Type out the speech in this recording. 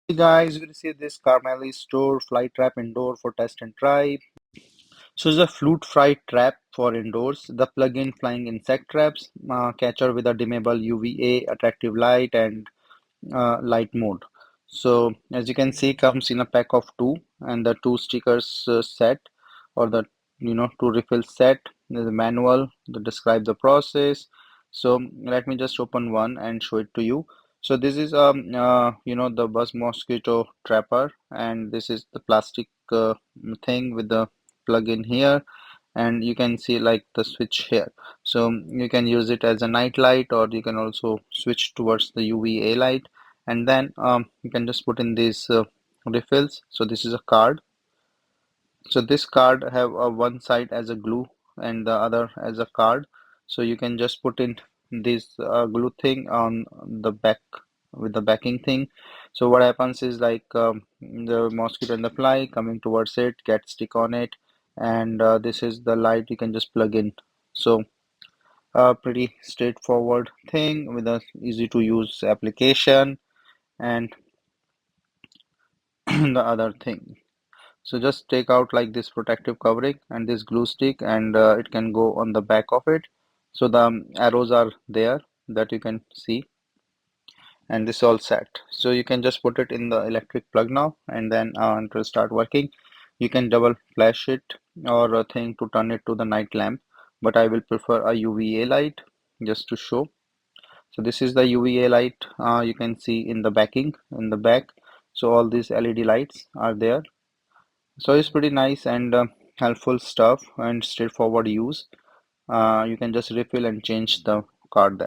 Hey guys, we received this Carmelli store fly trap indoor for test and try. So it's a flute fly trap for indoors. The plug-in flying insect traps, catcher with a dimmable UVA attractive light and light mode. So as you can see, comes in a pack of two, and the two stickers set or the two refill set. There's a manual that describe the process. So let me just open one and show it to you. So this is the bus mosquito trapper, and this is the plastic thing with the plug in here, and you can see like the switch here. So you can use it as a night light, or you can also switch towards the UVA light, and then you can just put in these refills. So this is a card. So this card have one side as a glue and the other as a card. So you can just put in this glue thing on the back with the backing thing. So what happens is like the mosquito and the fly coming towards it get stick on it, and this is the light you can just plug in. So a pretty straightforward thing with a easy to use application and the other thing. So just take out like this protective covering and this glue stick, and it can go on the back of it. So the arrows are there that you can see, and this all set. So you can just put it in the electric plug now, and then it will start working. You can double flash it or a thing to turn it to the night lamp, but I will prefer a UVA light just to show. So this is the UVA light you can see in the backing in the back. So all these LED lights are there. So it's pretty nice and helpful stuff and straightforward use. You can just refill and change the card there.